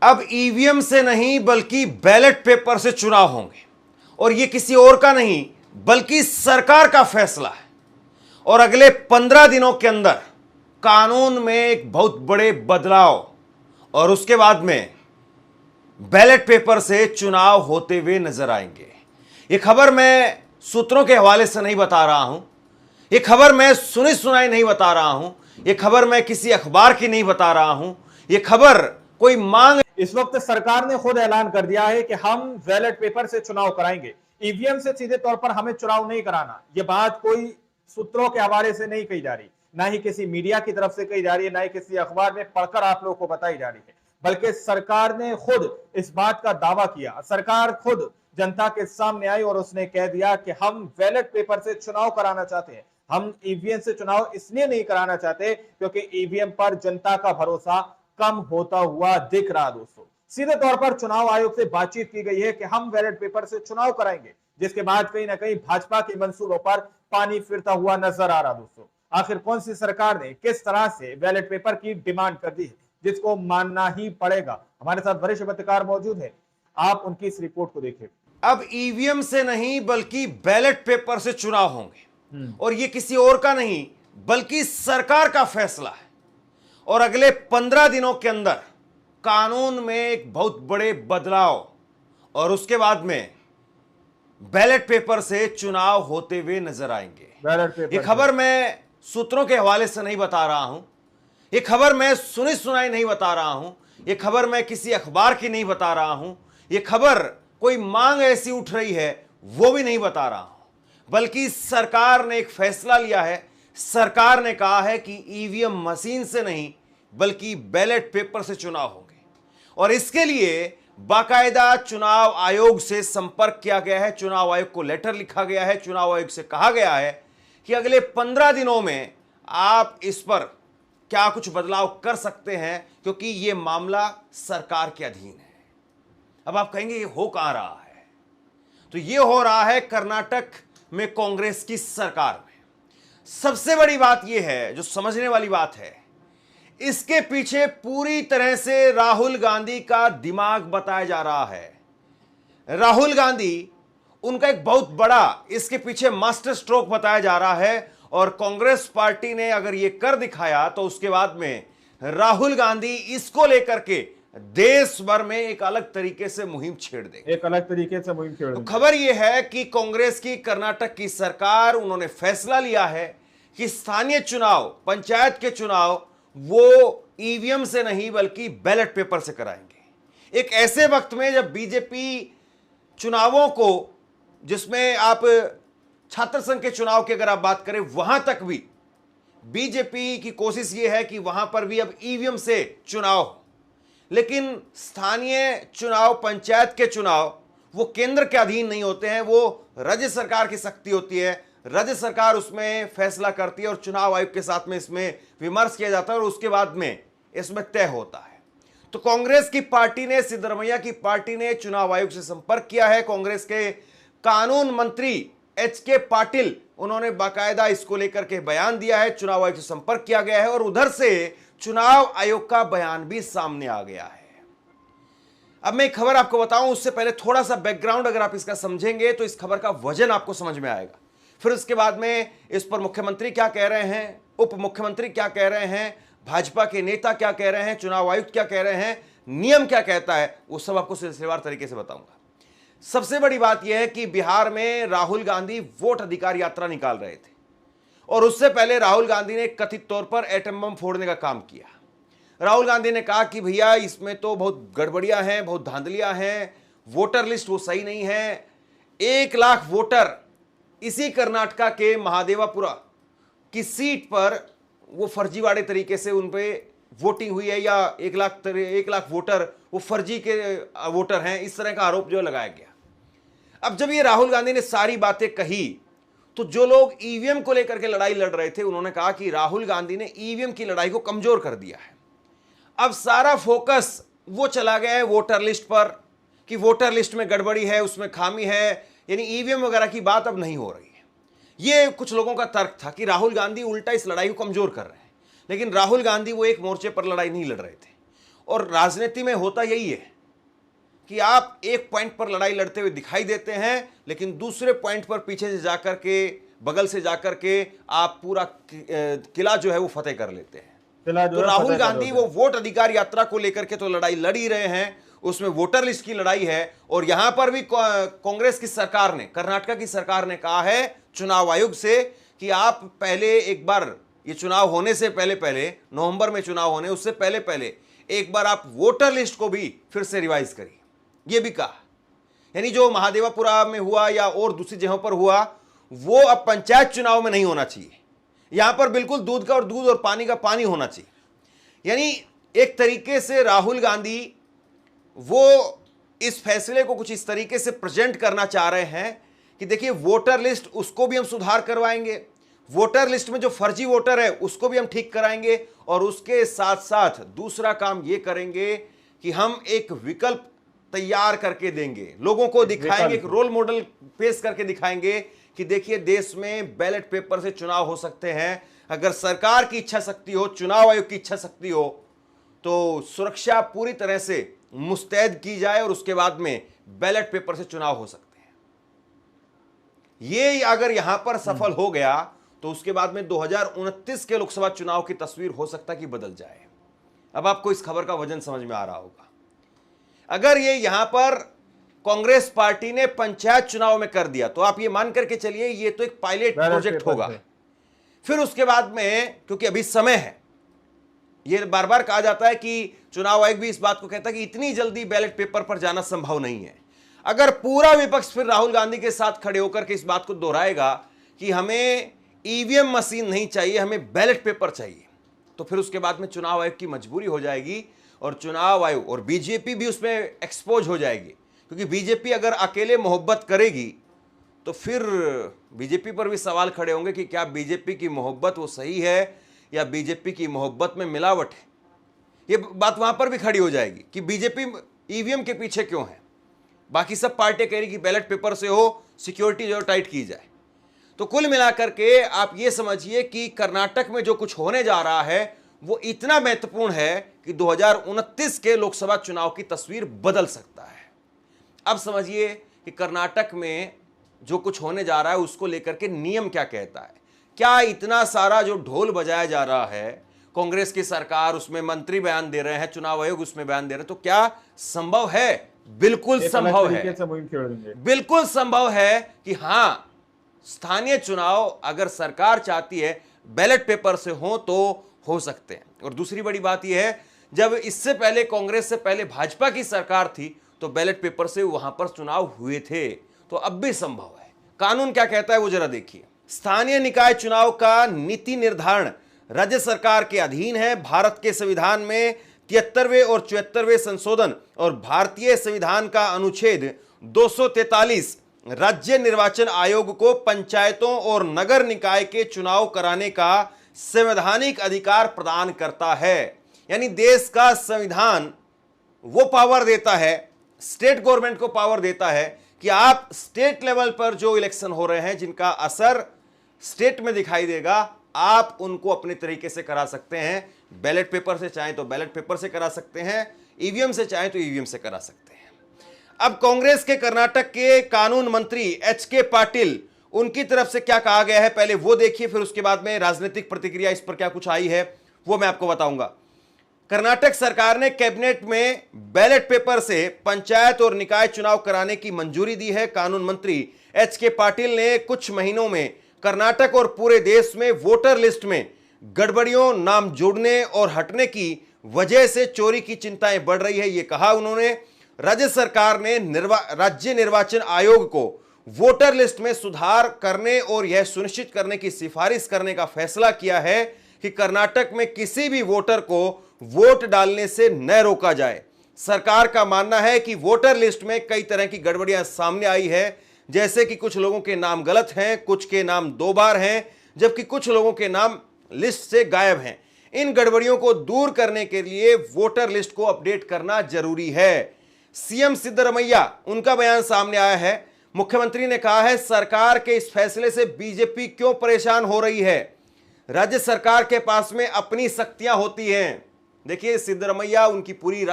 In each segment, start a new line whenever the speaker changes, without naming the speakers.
अब ईवीएम से नहीं बल्कि बैलेट पेपर से चुनाव होंगे और यह किसी और का नहीं बल्कि सरकार का फैसला है। और अगले 15 दिनों के अंदर कानून में एक बहुत बड़े बदलाव और उसके बाद में बैलेट पेपर से चुनाव होते हुए नजर आएंगे। यह खबर मैं सूत्रों के हवाले से नहीं बता रहा हूं, यह खबर मैं सुनी सुनाई नहीं बता रहा हूं, यह खबर मैं किसी अखबार की नहीं बता रहा हूं, यह खबर कोई मांग।
इस वक्त सरकार ने खुद ऐलान कर दिया है कि हम बैलेट पेपर से चुनाव कराएंगे, ईवीएम से सीधे तौर पर हमें चुनाव नहीं कराना। यह बात कोई सूत्रों के हवाले से नहीं कही जा रही, ना ही किसी मीडिया की तरफ से कही जा रही है, ना ही किसी अखबार में पढ़कर आप लोगों को बताई जा रही है, बल्कि सरकार ने खुद इस बात का दावा किया। सरकार खुद जनता के सामने आई और उसने कह दिया कि हम बैलेट पेपर से चुनाव कराना चाहते हैं, हम ईवीएम से चुनाव इसलिए नहीं कराना चाहते क्योंकि ईवीएम पर जनता का भरोसा कम होता हुआ दिख रहा। दोस्तों, सीधे तौर पर चुनाव आयोग से बातचीत की गई है कि हम बैलेट पेपर से चुनाव कराएंगे, जिसके बाद कहीं ना कहीं भाजपा के मंसूबों पर पानी फिरता हुआ नजर आ रहा। दोस्तों, आखिर कौन सी सरकार ने किस तरह से बैलेट पेपर की डिमांड कर दी है, जिसको मानना ही पड़ेगा। हमारे साथ वरिष्ठ पत्रकार मौजूद है, आप उनकी इस रिपोर्ट को देखिए।
अब ईवीएम से नहीं बल्कि बैलेट पेपर से चुनाव होंगे और यह किसी और का नहीं बल्कि सरकार का फैसला है। और अगले 15 दिनों के अंदर कानून में एक बहुत बड़े बदलाव और उसके बाद में बैलेट पेपर से चुनाव होते हुए नजर आएंगे। यह खबर मैं सूत्रों के हवाले से नहीं बता रहा हूं, यह खबर मैं सुनी सुनाई नहीं बता रहा हूं, यह खबर मैं किसी अखबार की नहीं बता रहा हूं, यह खबर कोई मांग ऐसी उठ रही है वो भी नहीं बता रहा हूं, बल्कि सरकार ने एक फैसला लिया है। सरकार ने कहा है कि ईवीएम मशीन से नहीं बल्कि बैलेट पेपर से चुनाव होंगे और इसके लिए बाकायदा चुनाव आयोग से संपर्क किया गया है, चुनाव आयोग को लेटर लिखा गया है, चुनाव आयोग से कहा गया है कि अगले 15 दिनों में आप इस पर क्या कुछ बदलाव कर सकते हैं क्योंकि यह मामला सरकार के अधीन है। अब आप कहेंगे ये हो कहां रहा है, तो यह हो रहा है कर्नाटक में कांग्रेस की सरकार में। सबसे बड़ी बात यह है, जो समझने वाली बात है, इसके पीछे पूरी तरह से राहुल गांधी का दिमाग बताया जा रहा है। राहुल गांधी, उनका एक बहुत बड़ा इसके पीछे मास्टर स्ट्रोक बताया जा रहा है और कांग्रेस पार्टी ने अगर यह कर दिखाया तो उसके बाद में राहुल गांधी इसको लेकर के देश भर में एक अलग तरीके से मुहिम छेड़ देंगे,
एक अलग तरीके से मुहिम छेड़ देंगे।
तो खबर यह है कि कांग्रेस की कर्नाटक की सरकार, उन्होंने फैसला लिया है कि स्थानीय चुनाव, पंचायत के चुनाव वो ईवीएम से नहीं बल्कि बैलेट पेपर से कराएंगे। एक ऐसे वक्त में जब बीजेपी चुनावों को, जिसमें आप छात्र संघ के चुनाव की अगर आप बात करें, वहां तक भी बीजेपी की कोशिश यह है कि वहां पर भी अब ईवीएम से चुनाव हो, लेकिन स्थानीय चुनाव, पंचायत के चुनाव वो केंद्र के अधीन नहीं होते हैं, वो राज्य सरकार की शक्ति होती है। राज्य सरकार उसमें फैसला करती है और चुनाव आयोग के साथ में इसमें विमर्श किया जाता है और उसके बाद में इसमें तय होता है। तो कांग्रेस की पार्टी ने, सिद्धरमैया की पार्टी ने चुनाव आयोग से संपर्क किया है। कांग्रेस के कानून मंत्री HK पाटिल, उन्होंने बाकायदा इसको लेकर के बयान दिया है, चुनाव आयोग से संपर्क किया गया है और उधर से चुनाव आयोग का बयान भी सामने आ गया है। अब मैं एक खबर आपको बताऊं, उससे पहले थोड़ा सा बैकग्राउंड अगर आप इसका समझेंगे तो इस खबर का वजन आपको समझ में आएगा। फिर उसके बाद में इस पर मुख्यमंत्री क्या कह रहे हैं, उप मुख्यमंत्री क्या कह रहे हैं, भाजपा के नेता क्या कह रहे हैं, चुनाव आयुक्त क्या कह रहे हैं, नियम क्या कहता है, वो सब आपको सिलसिलेवार तरीके से बताऊंगा। सबसे बड़ी बात यह है कि बिहार में राहुल गांधी वोट अधिकार यात्रा निकाल रहे थे और उससे पहले राहुल गांधी ने कथित तौर पर एटम बम फोड़ने का काम किया। राहुल गांधी ने कहा कि भैया इसमें तो बहुत गड़बड़ियां हैं, बहुत धांधलियां हैं, वोटर लिस्ट वो सही नहीं है। 1 लाख वोटर इसी कर्नाटका के महादेवापुरा की सीट पर वो फर्जीवाड़े तरीके से उन पे वोटिंग हुई है, या 1 लाख वोटर वो फर्जी के वोटर हैं, इस तरह का आरोप जो लगाया गया। अब जब ये राहुल गांधी ने सारी बातें कही तो जो लोग ईवीएम को लेकर के लड़ाई लड़ रहे थे, उन्होंने कहा कि राहुल गांधी ने ईवीएम की लड़ाई को कमजोर कर दिया है। अब सारा फोकस वो चला गया है वोटर लिस्ट पर कि वोटर लिस्ट में गड़बड़ी है, उसमें खामी है, यानी ईवीएम वगैरह की बात अब नहीं हो रही है। ये कुछ लोगों का तर्क था कि राहुल गांधी उल्टा इस लड़ाई को कमजोर कर रहे हैं, लेकिन राहुल गांधी वो एक मोर्चे पर लड़ाई नहीं लड़ रहे थे। और राजनीति में होता यही है कि आप एक पॉइंट पर लड़ाई लड़ते हुए दिखाई देते हैं, लेकिन दूसरे पॉइंट पर पीछे से जाकर के, बगल से जाकर के आप पूरा किला जो है वो फतेह कर लेते हैं। तो राहुल गांधी वो वोट अधिकार यात्रा को लेकर के तो लड़ाई लड़ ही रहे हैं, उसमें वोटर लिस्ट की लड़ाई है। और यहां पर भी कांग्रेस की सरकार ने, कर्नाटक की सरकार ने कहा है चुनाव आयोग से कि आप पहले एक बार, ये चुनाव होने से पहले पहले, नवंबर में चुनाव होने उससे पहले पहले एक बार आप वोटर लिस्ट को भी फिर से रिवाइज करिए, ये भी कहा। यानी जो महादेवापुरा में हुआ या और दूसरी जगहों पर हुआ, वो अब पंचायत चुनाव में नहीं होना चाहिए। यहां पर बिल्कुल दूध का और दूध और पानी का पानी होना चाहिए। यानी एक तरीके से राहुल गांधी वो इस फैसले को कुछ इस तरीके से प्रेजेंट करना चाह रहे हैं कि देखिए वोटर लिस्ट, उसको भी हम सुधार करवाएंगे, वोटर लिस्ट में जो फर्जी वोटर है उसको भी हम ठीक कराएंगे, और उसके साथ साथ दूसरा काम ये करेंगे कि हम एक विकल्प तैयार करके देंगे, लोगों को दिखाएंगे, एक रोल मॉडल पेश करके दिखाएंगे कि देखिए देश में बैलेट पेपर से चुनाव हो सकते हैं। अगर सरकार की इच्छा शक्ति हो, चुनाव आयोग की इच्छा शक्ति हो, तो सुरक्षा पूरी तरह से मुस्तैद की जाए और उसके बाद में बैलेट पेपर से चुनाव हो सकते हैं। ये अगर यहां पर सफल हो गया तो उसके बाद में 2029 के लोकसभा चुनाव की तस्वीर हो सकता है कि बदल जाए। अब आपको इस खबर का वजन समझ में आ रहा होगा। अगर ये यहां पर कांग्रेस पार्टी ने पंचायत चुनाव में कर दिया तो आप ये मान करके चलिए ये तो एक पायलट प्रोजेक्ट होगा। फिर उसके बाद में, क्योंकि अभी समय है, ये बार बार कहा जाता है कि चुनाव आयोग भी इस बात को कहता है कि इतनी जल्दी बैलेट पेपर पर जाना संभव नहीं है। अगर पूरा विपक्ष फिर राहुल गांधी के साथ खड़े होकर के इस बात को दोहराएगा कि हमें ईवीएम मशीन नहीं चाहिए, हमें बैलेट पेपर चाहिए, तो फिर उसके बाद में चुनाव आयोग की मजबूरी हो जाएगी और चुनाव आयोग और बीजेपी भी उसमें एक्सपोज हो जाएगी। क्योंकि बीजेपी अगर अकेले मोहब्बत करेगी तो फिर बीजेपी पर भी सवाल खड़े होंगे कि क्या बीजेपी की मोहब्बत वो सही है या बीजेपी की मोहब्बत में मिलावट है। ये बात वहां पर भी खड़ी हो जाएगी कि बीजेपी ईवीएम के पीछे क्यों है, बाकी सब पार्टियां कह रही कि बैलेट पेपर से हो, सिक्योरिटी जो टाइट की जाए। तो कुल मिलाकर के आप ये समझिए कि कर्नाटक में जो कुछ होने जा रहा है वो इतना महत्वपूर्ण है कि 2029 के लोकसभा चुनाव की तस्वीर बदल सकता है। अब समझिए कि कर्नाटक में जो कुछ होने जा रहा है उसको लेकर के नियम क्या कहता है। क्या इतना सारा जो ढोल बजाया जा रहा है, कांग्रेस की सरकार उसमें मंत्री बयान दे रहे हैं, चुनाव आयोग उसमें बयान दे रहे हैं, तो क्या संभव है? बिल्कुल संभव है, बिल्कुल संभव है कि हां, स्थानीय चुनाव अगर सरकार चाहती है बैलेट पेपर से तो हो सकते हैं। और दूसरी बड़ी बात यह है, जब इससे पहले कांग्रेस से पहले भाजपा की सरकार थी तो बैलेट पेपर से वहां पर चुनाव हुए थे, तो अब भी संभव है। कानून क्या कहता है वो जरा देखिए। स्थानीय निकाय चुनाव का नीति निर्धारण राज्य सरकार के अधीन है। भारत के संविधान में 73वें और 74वें संशोधन और भारतीय संविधान का अनुच्छेद 243 राज्य निर्वाचन आयोग को पंचायतों और नगर निकाय के चुनाव कराने का संवैधानिक अधिकार प्रदान करता है। यानी देश का संविधान वो पावर देता है, स्टेट गवर्नमेंट को पावर देता है कि आप स्टेट लेवल पर जो इलेक्शन हो रहे हैं जिनका असर स्टेट में दिखाई देगा, आप उनको अपने तरीके से करा सकते हैं। बैलेट पेपर से चाहें तो बैलेट पेपर से करा सकते हैं, ईवीएम से चाहें तो ईवीएम से करा सकते हैं। अब कांग्रेस के कर्नाटक के कानून मंत्री एच.के. पाटिल, उनकी तरफ से क्या कहा गया है पहले वो देखिए, फिर उसके बाद में राजनीतिक प्रतिक्रिया इस पर क्या कुछ आई है वो मैं आपको बताऊंगा। कर्नाटक सरकार ने कैबिनेट में बैलेट पेपर से पंचायत और निकाय चुनाव कराने की मंजूरी दी है। कानून मंत्री एच.के. पाटिल ने कुछ महीनों में कर्नाटक और पूरे देश में वोटर लिस्ट में गड़बड़ियों, नाम जोड़ने और हटने की वजह से चोरी की चिंताएं बढ़ रही है, ये कहा उन्होंने। राज्य सरकार ने राज्य निर्वाचन आयोग को वोटर लिस्ट में सुधार करने और यह सुनिश्चित करने की सिफारिश करने का फैसला किया है कि कर्नाटक में किसी भी वोटर को वोट डालने से न रोका जाए। सरकार का मानना है कि वोटर लिस्ट में कई तरह की गड़बड़ियां सामने आई है, जैसे कि कुछ लोगों के नाम गलत हैं, कुछ के नाम 2 बार हैं, जबकि कुछ लोगों के नाम लिस्ट से गायब हैं। इन गड़बड़ियों को दूर करने के लिए वोटर लिस्ट को अपडेट करना जरूरी है। सीएम सिद्धरमैया, उनका बयान सामने आया है। मुख्यमंत्री ने कहा है सरकार के इस फैसले से बीजेपी क्यों परेशान हो रही है। राज्य सरकार के पास में अपनी शक्तियां होती हैं, देखिए सिद्धरमैया, उनकी पूरी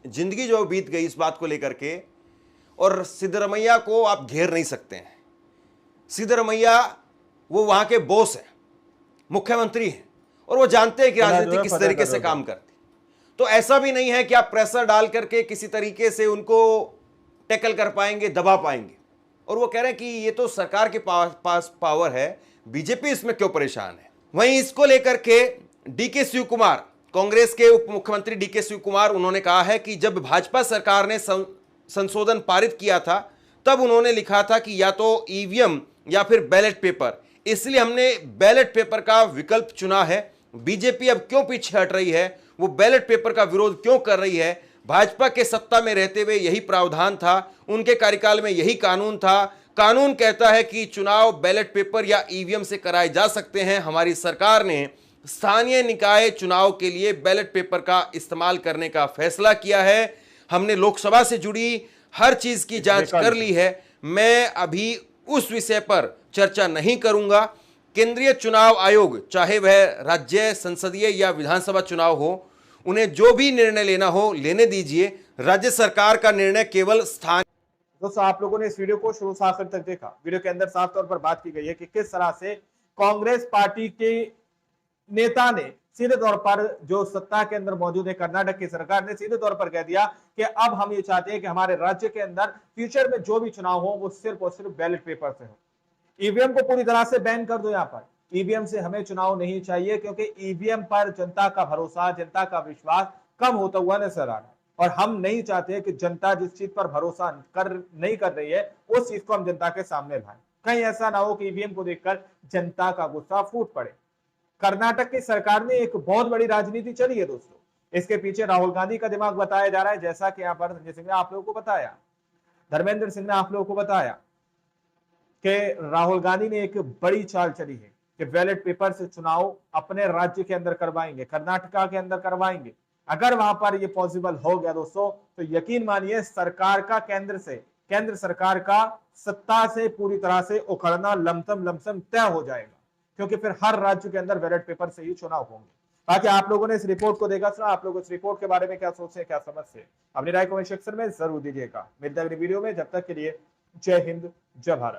जिंदगी जो बीत गई इस बात को लेकर के, और सिद्धरमैया को आप घेर नहीं सकते हैं। सिद्धरमैया वो वहां के बॉस हैं, मुख्यमंत्री हैं, और वो जानते हैं कि राजनीति किस तरीके से काम करती। तो ऐसा भी नहीं है कि आप प्रेशर डाल करके किसी तरीके से उनको टैकल कर पाएंगे, दबा पाएंगे। और वो कह रहे हैं कि ये तो सरकार के पास पावर है, बीजेपी इसमें क्यों परेशान है। वहीं इसको लेकर के डीके शिव कुमार, कांग्रेस के उप मुख्यमंत्री डीके शिव कुमार, उन्होंने कहा है कि जब भाजपा सरकार ने संशोधन पारित किया था तब उन्होंने लिखा था कि या तो ईवीएम या फिर बैलेट पेपर, इसलिए हमने बैलेट पेपर का विकल्प चुना है। बीजेपी अब क्यों पीछे हट रही है, वो बैलेट पेपर का विरोध क्यों कर रही है। भाजपा के सत्ता में रहते हुए यही प्रावधान था, उनके कार्यकाल में यही कानून था। कानून कहता है कि चुनाव बैलेट पेपर या ईवीएम से कराए जा सकते हैं। हमारी सरकार ने स्थानीय निकाय चुनाव के लिए बैलेट पेपर का इस्तेमाल करने का फैसला किया है। हमने लोकसभा से जुड़ी हर चीज की जांच कर ली है। मैं अभी उस विषय पर चर्चा नहीं करूंगा। केंद्रीय चुनाव आयोग, चाहे वह राज्य, संसदीय या विधानसभा चुनाव हो, उन्हें जो भी निर्णय लेना हो लेने दीजिए। राज्य सरकार का निर्णय केवल स्थान।
दोस्तों, आप लोगों ने इस वीडियो को शुरू से आखिर तक देखा। वीडियो के अंदर साफ तौर पर बात की गई है कि किस तरह से कांग्रेस पार्टी के नेता ने सीधे तौर पर, जो सत्ता के अंदर मौजूद है कर्नाटक की सरकार ने, सीधे तौर पर कह दिया कि अब हम ये चाहते हैं कि हमारे राज्य के अंदर फ्यूचर में जो भी चुनाव हो वो सिर्फ और सिर्फ बैलेट पेपर से हो। ईवीएम को पूरी तरह से बैन कर दो। यहाँ पर ईवीएम से हमें चुनाव नहीं चाहिए, क्योंकि ईवीएम पर जनता का भरोसा, जनता का विश्वास कम होता हुआ नजर आ रहा है। और हम नहीं चाहते कि जनता जिस चीज पर भरोसा नहीं कर रही है उस चीज को हम जनता के सामने लाएं। कहीं ऐसा ना हो कि ईवीएम को देखकर जनता का गुस्सा फूट पड़े। कर्नाटक की सरकार में एक बहुत बड़ी राजनीति चली है दोस्तों। इसके पीछे राहुल गांधी का दिमाग बताया जा रहा है, जैसा कि यहाँ पर संजय सिंह ने आप लोगों को बताया, धर्मेंद्र सिंह ने आप लोगों को बताया कि राहुल गांधी ने एक बड़ी चाल चली है कि बैलेट पेपर से चुनाव अपने राज्य के अंदर करवाएंगे, कर्नाटका के अंदर करवाएंगे। अगर वहां पर ये पॉसिबल हो गया दोस्तों, तो यकीन मानिए सरकार का केंद्र सरकार का सत्ता से पूरी तरह से उखड़ना लमसम तय हो जाएगा, क्योंकि फिर हर राज्य के अंदर बैलेट पेपर से ही चुनाव होंगे। बाकी आप लोगों ने इस रिपोर्ट को देखा, सुना, आप लोग इस रिपोर्ट के बारे में क्या सोचते हैं, क्या समझते हैं, अपनी राय कमेंट सेक्शन में जरूर दीजिएगा। मिलते हैं अगली वीडियो में, जब तक के लिए जय हिंद, जय भारत।